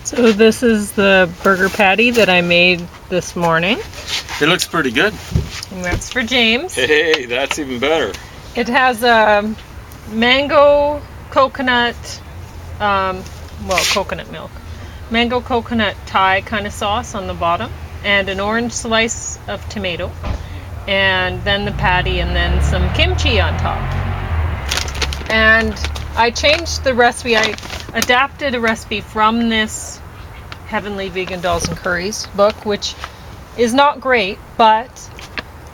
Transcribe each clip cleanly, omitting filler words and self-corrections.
So this is the burger patty that I made this morning. It looks pretty good. And that's for James. Hey, that's even better. It has a mango coconut, coconut milk. Mango coconut Thai kind of sauce on the bottom, and an orange slice of tomato, and then the patty, and then some kimchi on top. And I changed the recipe. I adapted a recipe from this Heavenly Vegan Dals and Curries book, which is not great, but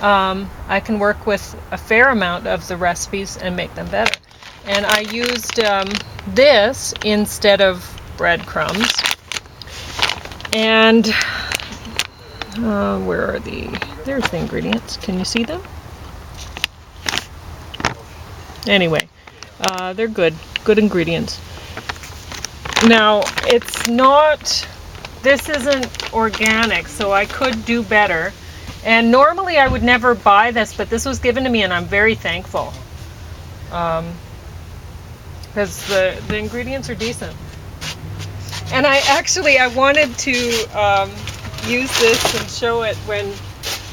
I can work with a fair amount of the recipes and make them better. And I used this instead of breadcrumbs. And where are there's the ingredients. Can you see them? Anyway, they're good ingredients. Now, this isn't organic, so I could do better. And normally I would never buy this, but this was given to me and I'm very thankful. Because the ingredients are decent. And I wanted to use this and show it when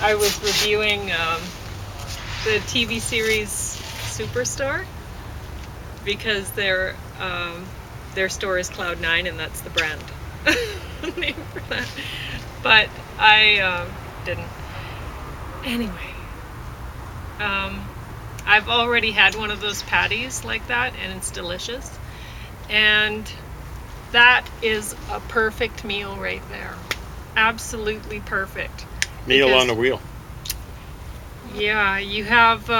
I was reviewing the TV series Superstar, because their store is Cloud9 and that's the brand name for that. But I didn't. Anyway, I've already had one of those patties like that and it's delicious. And that is a perfect meal right there. Absolutely perfect. Meal on the wheel. Yeah, you have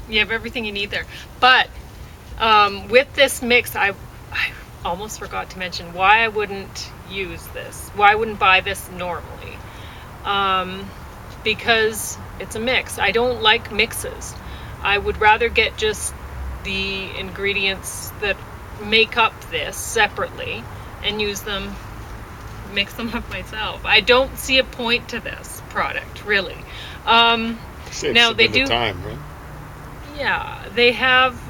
everything you need there. But with this mix, I almost forgot to mention why I wouldn't use this. Why I wouldn't buy this normally. Because it's a mix. I don't like mixes. I would rather get just the ingredients that make up this separately and use them, mix them up myself. I don't see a point to this product, really. Now they do time, right? Yeah, they have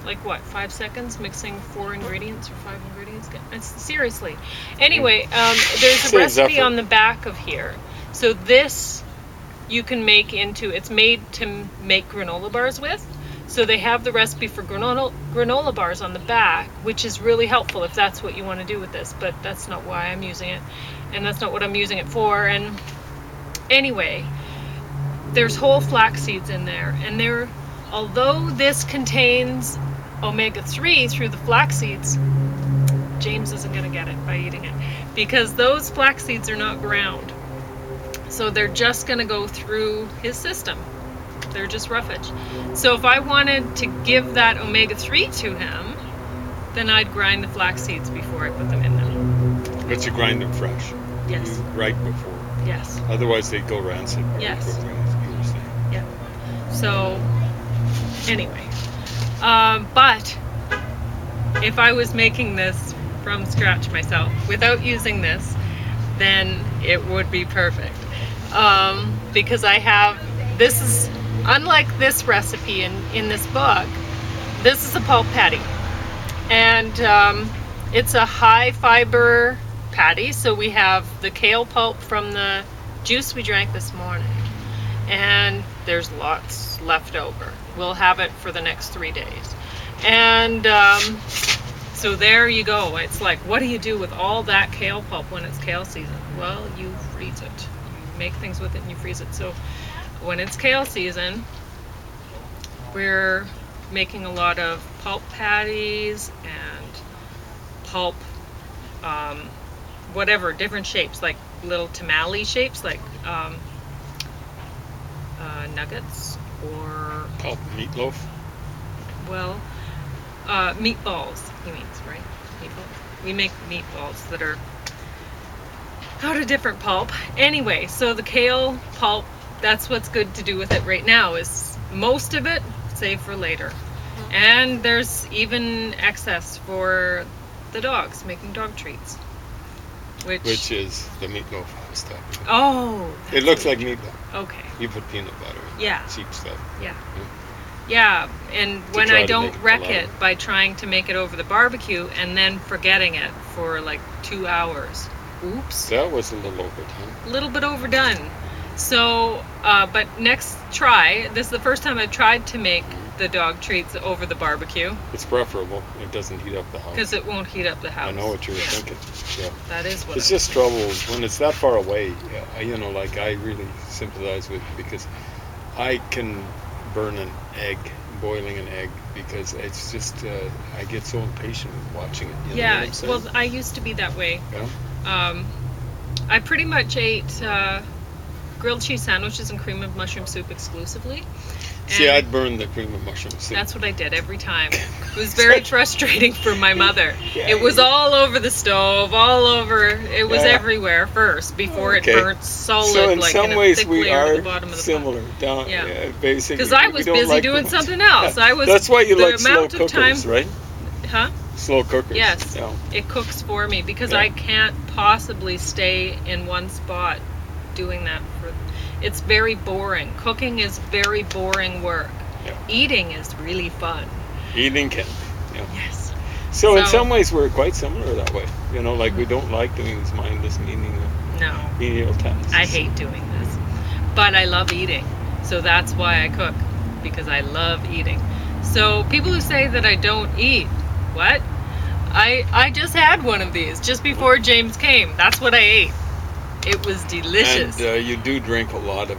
like 5 seconds mixing 4 ingredients or 5 ingredients. Seriously. Anyway, there's a recipe on the back of here. So this you can make into, it's made to make granola bars with. So they have the recipe for granola bars on the back, which is really helpful if that's what you want to do with this, but that's not why I'm using it, and that's not what I'm using it for. And anyway, there's whole flax seeds in there, and although this contains omega-3 through the flax seeds, James isn't going to get it by eating it, because those flax seeds are not ground. So they're just going to go through his system. They're just roughage. So if I wanted to give that omega-3 to him, then I'd grind the flax seeds before I put them in there. But you grind them fresh? Yes. Right before? Yes. Otherwise they go rancid. Yes. Quickly. Yeah. So, anyway. But if I was making this from scratch myself, without using this, then it would be perfect. Because this is, unlike this recipe in this book, this is a pulp patty. And it's a high fiber patty, so we have the kale pulp from the juice we drank this morning. And there's lots left over. We'll have it for the next 3 days. And so there you go. It's like, what do you do with all that kale pulp when it's kale season? Well, you freeze it. You make things with it and you freeze it. So when it's kale season, we're making a lot of pulp patties and pulp, whatever, different shapes, like little tamale shapes, like nuggets or... Pulp meatloaf? Well, meatballs, he means, right? Meatballs. We make meatballs that are out of different pulp. Anyway, so the kale pulp, that's what's good to do with it right now, is most of it save for later. And there's even excess for the dogs, making dog treats. Which is the meatloaf I was talking about. Oh. It looks like meatloaf. Okay. You put peanut butter in. Yeah. Cheap stuff. Yeah. Yeah, and when try I to don't make it wreck alive. it by trying to make it over the barbecue and then forgetting it for like 2 hours. Oops. That was a little overdone. A little bit overdone. So, but next try, this is the first time I've tried to make the dog treats over the barbecue. It's preferable. It doesn't heat up the house. Because it won't heat up the house. I know what you were thinking. Yeah. That is what it's just trouble when it's that far away. You know, like I really sympathize with you because I can burn an egg, boiling an egg, because it's just I get so impatient watching it. You know what I'm saying? Well, I used to be that way. Yeah. I pretty much ate grilled cheese sandwiches and cream of mushroom soup exclusively. See, I'd burn the cream of mushroom soup. That's what I did every time. It was very frustrating for my mother. Yeah, it was all over the stove, all over. It was everywhere first before it burnt solid. So in like some in a ways thick we layer at are the bottom of the similar. pot. Basically. Because I was busy doing something else. I was. That's why you the like slow amount of cookers, time, right? Huh? Slow cookers. Yes. Yeah. It cooks for me because I can't possibly stay in one spot doing that for. It's very boring. Cooking is very boring work. Yeah. Eating is really fun. Eating can be. Yeah. Yes. So in some ways we're quite similar that way. You know, like we don't like doing these mindless menial tasks. I hate doing this. But I love eating. So that's why I cook. Because I love eating. So people who say that I don't eat, what? I just had one of these just before James came. That's what I ate. It was delicious. And you do drink a lot of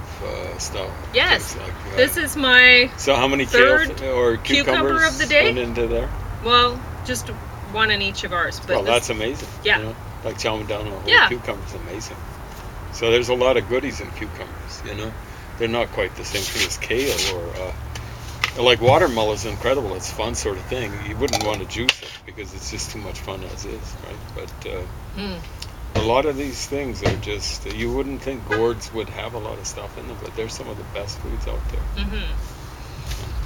stuff. Yes. Like, this is my so how many third or cucumber of the day went into there? Well, just one in each of ours. But that's amazing. Yeah. You know? Like chowing down a whole cucumber is amazing. So there's a lot of goodies in cucumbers, you know. They're not quite the same thing as kale or like watermelon is incredible. It's a fun sort of thing. You wouldn't want to juice it because it's just too much fun as is, right? But a lot of these things are just, you wouldn't think gourds would have a lot of stuff in them, but they're some of the best foods out there.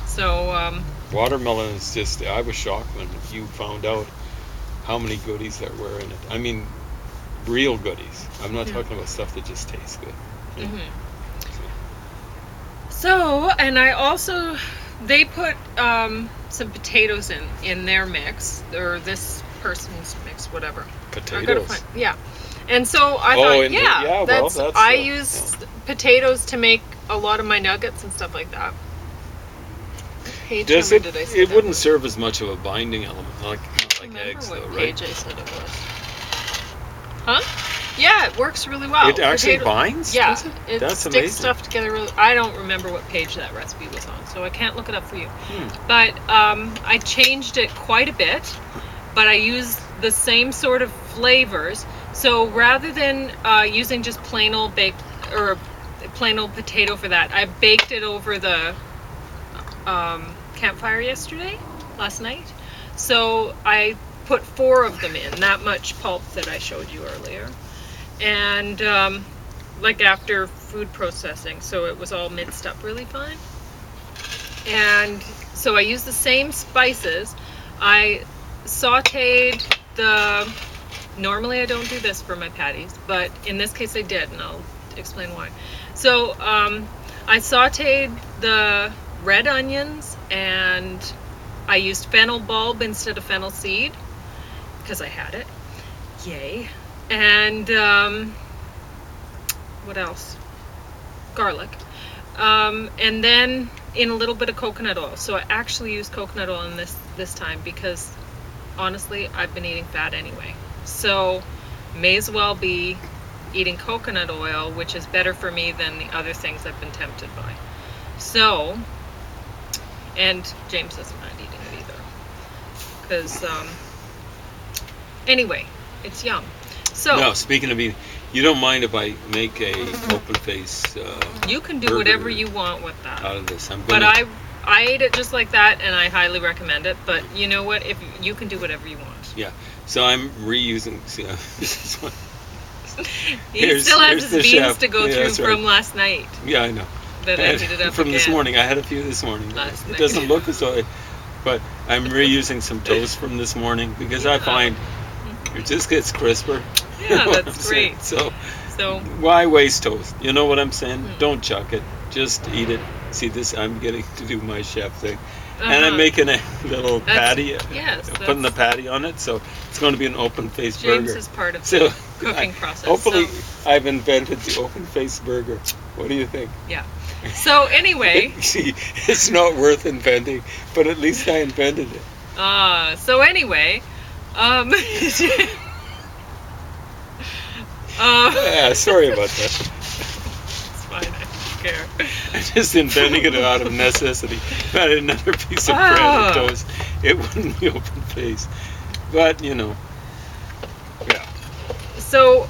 So, watermelon is just, I was shocked when you found out how many goodies there were in it. I mean, real goodies. I'm not talking about stuff that just tastes good. So, and I also, they put some potatoes in their mix, or this person's mix, whatever. Potatoes? Yeah. And so I thought, I use potatoes to make a lot of my nuggets and stuff like that. It wouldn't serve as much of a binding element, like eggs, though, right? Page I said it was. Huh? Yeah, it works really well. It actually binds? Yeah, Does it? it That's sticks amazing. stuff together really. I don't remember what page that recipe was on, so I can't look it up for you. But I changed it quite a bit, but I used the same sort of flavors. So rather than using just plain old baked or plain old potato for that, I baked it over the campfire last night. So I put 4 of them in, that much pulp that I showed you earlier. And like after food processing, so it was all minced up really fine. And so I used the same spices. I sauteed normally I don't do this for my patties, but in this case I did, and I'll explain why. So I sauteed the red onions, and I used fennel bulb instead of fennel seed because I had it. Yay. And what else? Garlic. And then in a little bit of coconut oil. So I actually used coconut oil in this time because honestly I've been eating fat anyway. So may as well be eating coconut oil, which is better for me than the other things I've been tempted by. So, and James doesn't mind eating it either. Because, anyway, it's yum. So, no, speaking of eating, you don't mind if I make a open face you can do whatever you want with that. Out of this. But I ate it just like that, and I highly recommend it. But you know what? If you can do whatever you want. Yeah. So I'm reusing. This one. He still has his beans chef. to go through from last night. Yeah, I know. That I heated up from again. this morning. I had a few this morning. Last It night. doesn't look as though but I'm reusing some toast from this morning because I find it just gets crisper. Yeah, that's great. So So why waste toast? You know what I'm saying? Don't chuck it. Just eat it. See this? I'm getting to do my chef thing. And I'm making a little patty, putting the patty on it, so it's going to be an open-faced burger. James is part of the cooking process. Hopefully, I've invented the open-faced burger. What do you think? Yeah. So anyway, see, it's not worth inventing, but at least I invented it. So anyway, yeah, sorry about that. It's fine. I don't care. I'm just inventing it out of necessity. If I had another piece of bread or toast, it wouldn't be open-faced. But yeah. So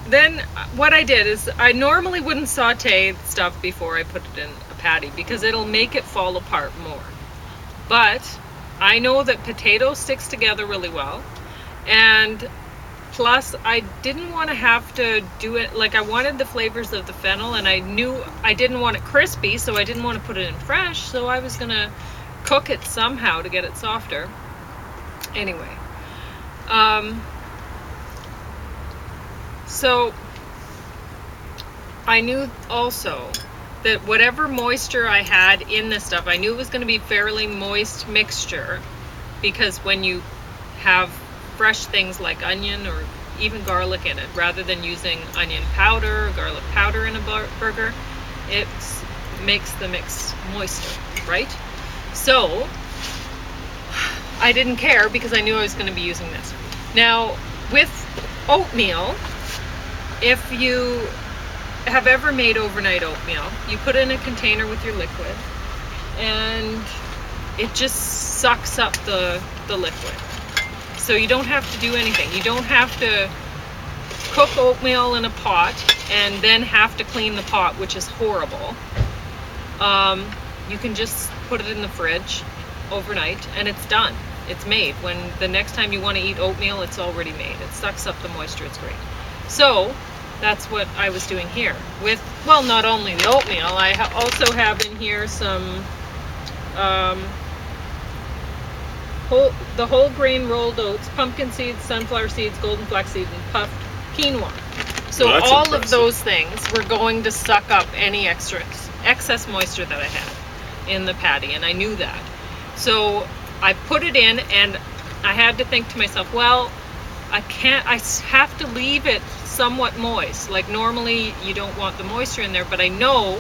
then what I did is I normally wouldn't saute stuff before I put it in a patty because it'll make it fall apart more. But I know that potato sticks together really well, and plus I didn't want to have to do it, like I wanted the flavors of the fennel, and I knew I didn't want it crispy, so I didn't want to put it in fresh, so I was gonna cook it somehow to get it softer. Anyway, so I knew also that whatever moisture I had in this stuff, I knew it was going to be fairly moist mixture, because when you have fresh things like onion or even garlic in it, rather than using onion powder or garlic powder in a burger, it makes the mix moister, right? So I didn't care because I knew I was going to be using this. Now with oatmeal, if you have ever made overnight oatmeal, you put it in a container with your liquid and it just sucks up the liquid. So you don't have to do anything. You don't have to cook oatmeal in a pot and then have to clean the pot, which is horrible. You can just put it in the fridge overnight and it's done. It's made. When the next time you want to eat oatmeal, it's already made. It sucks up the moisture. It's great. So that's what I was doing here with, well, not only the oatmeal, I also have in here some whole grain rolled oats, pumpkin seeds, sunflower seeds, golden flax seeds, and puffed quinoa. So all impressive. Of those things were going to suck up any excess moisture that I had in the patty, and I knew that. So I put it in, and I had to think to myself, well, I have to leave it somewhat moist. Like normally you don't want the moisture in there, but I know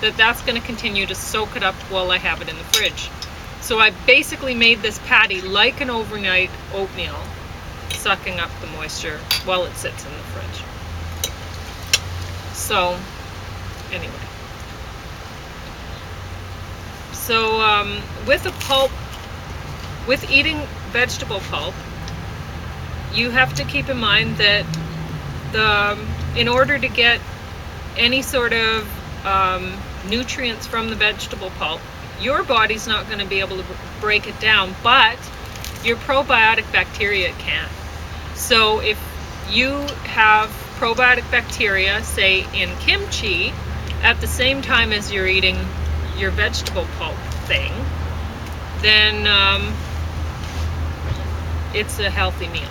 that that's going to continue to soak it up while I have it in the fridge. So I basically made this patty like an overnight oatmeal, sucking up the moisture while it sits in the fridge. So anyway, so with a pulp, with eating vegetable pulp, you have to keep in mind that in order to get any sort of nutrients from the vegetable pulp, your body's not going to be able to break it down, but your probiotic bacteria can. So if you have probiotic bacteria, say in kimchi, at the same time as you're eating your vegetable pulp thing, then it's a healthy meal.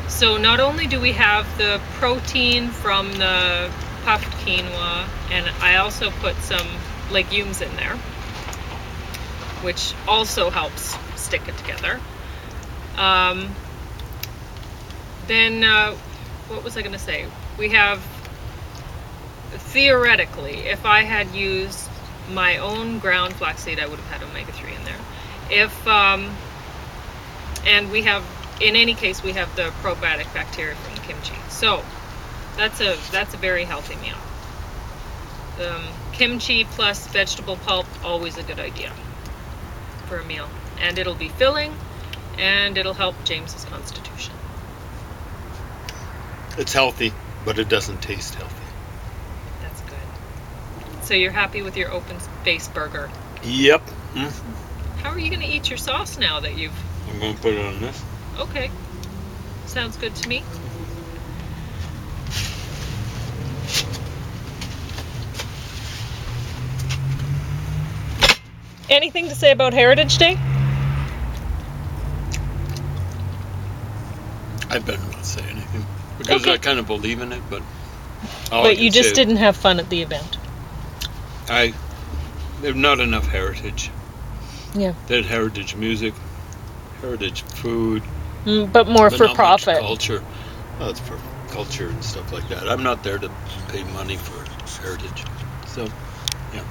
So not only do we have the protein from the puffed quinoa, and I also put some legumes in there, which also helps stick it together. Then what was I going to say? We have, theoretically, if I had used my own ground flaxseed, I would have had omega-3 in there. And we have, in any case, we have the probiotic bacteria from the kimchi. So that's a very healthy meal. Kimchi plus vegetable pulp, always a good idea for a meal. And it'll be filling, and it'll help James's constitution. It's healthy, but it doesn't taste healthy. That's good. So you're happy with your open-faced burger? Yep. How are you going to eat your sauce now that you've... I'm going to put it on this. Okay. Sounds good to me. Anything to say about Heritage Day? I better not say anything. Because I kind of believe in it, but... But you just didn't have fun at the event. There's not enough heritage. Yeah. There's heritage music, heritage food, but more but for not profit. Much culture. Well, it's for culture and stuff like that. I'm not there to pay money for heritage. So, yeah.